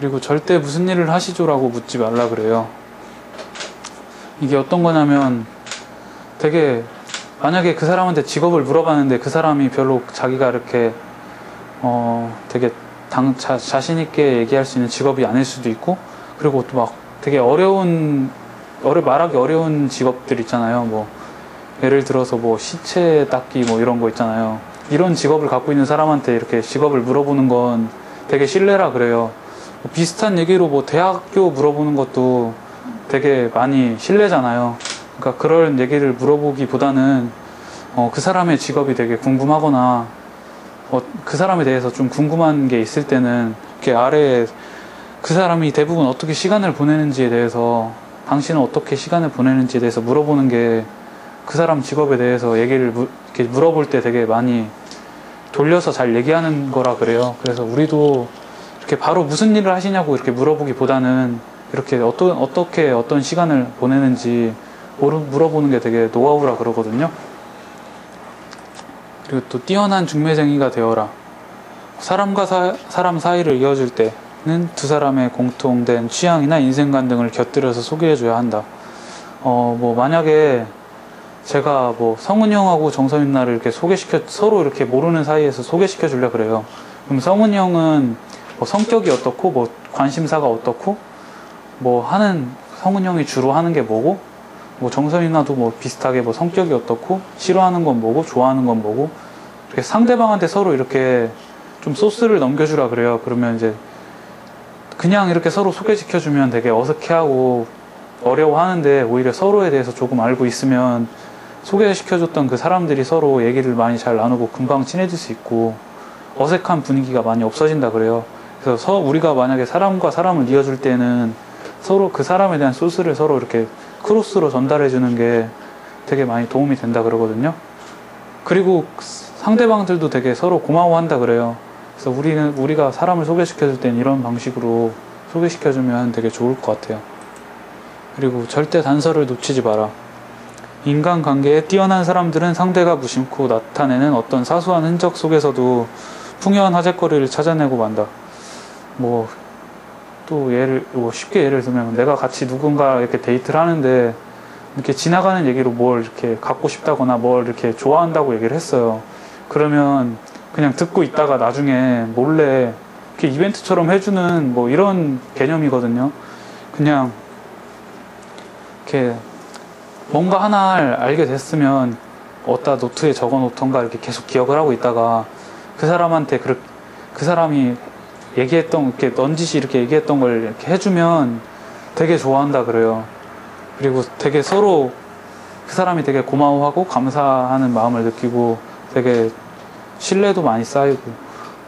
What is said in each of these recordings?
그리고 절대 무슨 일을 하시죠? 라고 묻지 말라 그래요. 이게 어떤 거냐면 되게 만약에 그 사람한테 직업을 물어봤는데 그 사람이 별로 자기가 이렇게 되게 자신 있게 얘기할 수 있는 직업이 아닐 수도 있고, 그리고 또 막 되게 말하기 어려운 직업들 있잖아요. 뭐 예를 들어서 뭐 시체 닦기 뭐 이런 거 있잖아요. 이런 직업을 갖고 있는 사람한테 이렇게 직업을 물어보는 건 되게 신뢰라 그래요. 비슷한 얘기로 뭐 대학교 물어보는 것도 되게 많이 신뢰잖아요. 그러니까 그런 얘기를 물어보기보다는 그 사람의 직업이 되게 궁금하거나 그 사람에 대해서 좀 궁금한 게 있을 때는 이렇게 아래에 그 사람이 대부분 어떻게 시간을 보내는지에 대해서, 당신은 어떻게 시간을 보내는지에 대해서 물어보는 게 그 사람 직업에 대해서 얘기를 이렇게 물어볼 때 되게 많이 돌려서 잘 얘기하는 거라 그래요. 그래서 우리도 이렇게 바로 무슨 일을 하시냐고 이렇게 물어보기보다는 이렇게 어떻게 어떤 시간을 보내는지 물어보는 게 되게 노하우라 그러거든요. 그리고 또 뛰어난 중매쟁이가 되어라. 사람과 사람 사이를 이어줄 때는 두 사람의 공통된 취향이나 인생관 등을 곁들여서 소개해줘야 한다. 뭐 만약에 제가 뭐 성훈이 형하고 정선이 누나를 이렇게 서로 이렇게 모르는 사이에서 소개시켜 주려 그래요. 그럼 성훈이 형은 뭐 성격이 어떻고, 뭐 관심사가 어떻고, 뭐 성훈이 형이 주로 하는 게 뭐고, 뭐 정선이 누나도 뭐 비슷하게 뭐 성격이 어떻고, 싫어하는 건 뭐고, 좋아하는 건 뭐고, 이렇게 상대방한테 서로 이렇게 좀 소스를 넘겨주라 그래요. 그러면 이제 그냥 이렇게 서로 소개시켜주면 되게 어색해하고 어려워하는데, 오히려 서로에 대해서 조금 알고 있으면 소개시켜줬던 그 사람들이 서로 얘기를 많이 잘 나누고 금방 친해질 수 있고 어색한 분위기가 많이 없어진다 그래요. 그래서 우리가 만약에 사람과 사람을 이어줄 때는 서로 그 사람에 대한 소스를 서로 이렇게 크로스로 전달해 주는 게 되게 많이 도움이 된다 그러거든요. 그리고 상대방들도 되게 서로 고마워한다 그래요. 그래서 우리가 사람을 소개시켜 줄 땐 이런 방식으로 소개시켜 주면 되게 좋을 것 같아요. 그리고 절대 단서를 놓치지 마라. 인간관계에 뛰어난 사람들은 상대가 무심코 나타내는 어떤 사소한 흔적 속에서도 풍요한 화제거리를 찾아내고 만다. 뭐 또 쉽게 예를 들면 내가 같이 누군가 이렇게 데이트를 하는데 이렇게 지나가는 얘기로 뭘 이렇게 갖고 싶다거나 뭘 이렇게 좋아한다고 얘기를 했어요. 그러면 그냥 듣고 있다가 나중에 몰래 이렇게 이벤트처럼 해주는 뭐 이런 개념이거든요. 그냥 이렇게 뭔가 하나를 알게 됐으면 어디다 노트에 적어 놓던가 이렇게 계속 기억을 하고 있다가 그 사람한테 그 사람이 얘기했던, 이렇게 넌지시 이렇게 얘기했던 걸 이렇게 해주면 되게 좋아한다 그래요. 그리고 되게 서로 그 사람이 되게 고마워하고 감사하는 마음을 느끼고 되게 신뢰도 많이 쌓이고,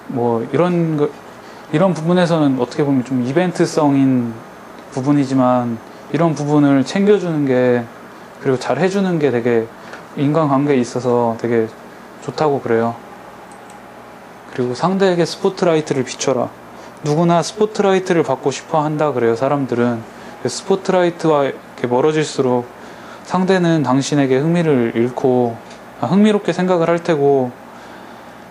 뭐 이런 부분에서는 어떻게 보면 좀 이벤트성인 부분이지만 이런 부분을 챙겨주는 게, 그리고 잘 해주는 게 되게 인간관계에 있어서 되게 좋다고 그래요. 그리고 상대에게 스포트라이트를 비춰라. 누구나 스포트라이트를 받고 싶어 한다 그래요. 사람들은 스포트라이트와 이렇게 멀어질수록 상대는 당신에게 흥미를 잃고 흥미롭게 생각을 할 테고,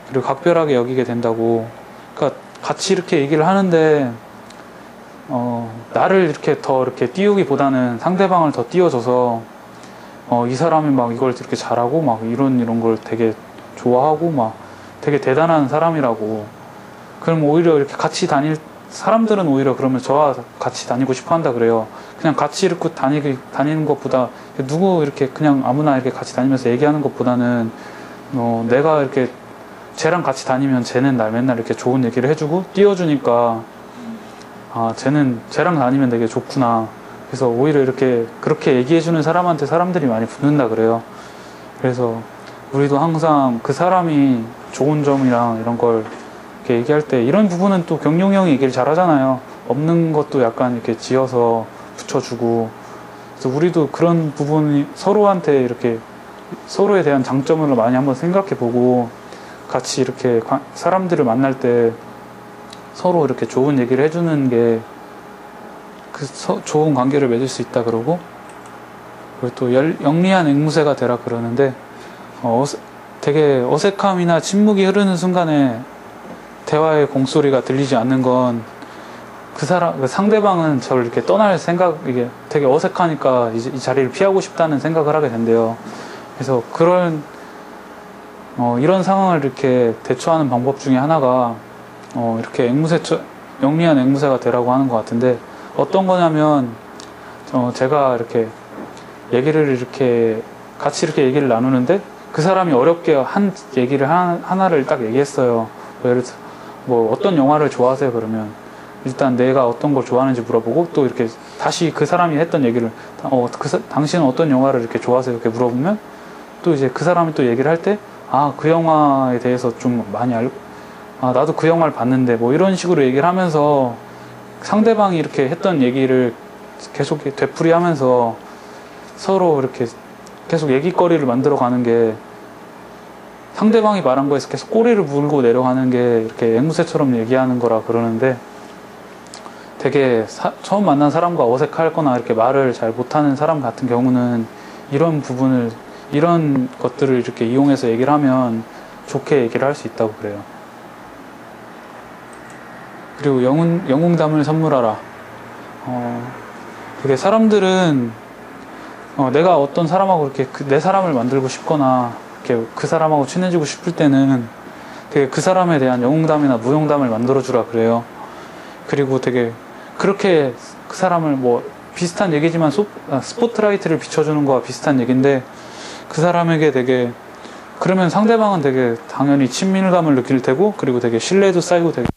그리고 각별하게 여기게 된다고. 그러니까 같이 이렇게 얘기를 하는데 나를 이렇게 더 이렇게 띄우기보다는 상대방을 더 띄워줘서 이 사람이 막 이걸 이렇게 잘하고 막 이런 걸 되게 좋아하고 막 되게 대단한 사람이라고. 그럼 오히려 이렇게 같이 사람들은 오히려 그러면 저와 같이 다니고 싶어 한다 그래요. 그냥 같이 이렇게 다니는 것보다 누구 이렇게 그냥 아무나 이렇게 같이 다니면서 얘기하는 것보다는 내가 이렇게 쟤랑 같이 다니면 쟤는 날 맨날 이렇게 좋은 얘기를 해주고 띄워주니까 쟤랑 다니면 되게 좋구나. 그래서 오히려 이렇게 그렇게 얘기해주는 사람한테 사람들이 많이 붙는다 그래요. 그래서 우리도 항상 그 사람이 좋은 점이랑 이런 걸 이렇게 얘기할 때, 이런 부분은 또 경룡 형이 얘기를 잘 하잖아요. 없는 것도 약간 이렇게 지어서 붙여주고. 그래서 우리도 그런 부분이 서로한테 이렇게 서로에 대한 장점을 많이 한번 생각해 보고 같이 이렇게 사람들을 만날 때 서로 이렇게 좋은 얘기를 해주는 게 좋은 관계를 맺을 수 있다 그러고, 그리고 또 영리한 앵무새가 되라 그러는데 되게 어색함이나 침묵이 흐르는 순간에 대화의 공소리가 들리지 않는 건 그 상대방은 저를 이렇게 떠날 생각, 이게 되게 어색하니까 이 자리를 피하고 싶다는 생각을 하게 된대요. 그래서 이런 상황을 이렇게 대처하는 방법 중에 하나가, 이렇게 영리한 앵무새가 되라고 하는 것 같은데, 어떤 거냐면, 제가 이렇게 같이 이렇게 얘기를 나누는데, 그 사람이 어렵게 한 얘기를 하나를 딱 얘기했어요. 예를 들어, 어떤 영화를 좋아하세요? 그러면, 일단 내가 어떤 걸 좋아하는지 물어보고, 또 이렇게 다시 그 사람이 했던 얘기를, 당신은 어떤 영화를 이렇게 좋아하세요? 이렇게 물어보면, 또 이제 그 사람이 또 얘기를 할 때, 그 영화에 대해서 좀 많이 알고, 나도 그 영화를 봤는데, 이런 식으로 얘기를 하면서 상대방이 이렇게 했던 얘기를 계속 되풀이하면서 서로 이렇게 계속 얘기거리를 만들어 가는 게, 상대방이 말한 거에서 계속 꼬리를 물고 내려가는 게 이렇게 앵무새처럼 얘기하는 거라 그러는데, 되게 처음 만난 사람과 어색하거나 이렇게 말을 잘 못하는 사람 같은 경우는 이런 것들을 이렇게 이용해서 얘기를 하면 좋게 얘기를 할 수 있다고 그래요. 그리고 영웅담을 선물하라. 되게 사람들은 내가 어떤 사람하고 이렇게 내 사람을 만들고 싶거나 이렇게 그 사람하고 친해지고 싶을 때는 되게 그 사람에 대한 영웅담이나 무용담을 만들어주라 그래요. 그리고 되게 그렇게 그 사람을 비슷한 얘기지만 스포트라이트를 비춰주는 거와 비슷한 얘기인데, 그 사람에게 그러면 상대방은 되게 당연히 친밀감을 느낄 테고, 그리고 되게 신뢰도 쌓이고 되게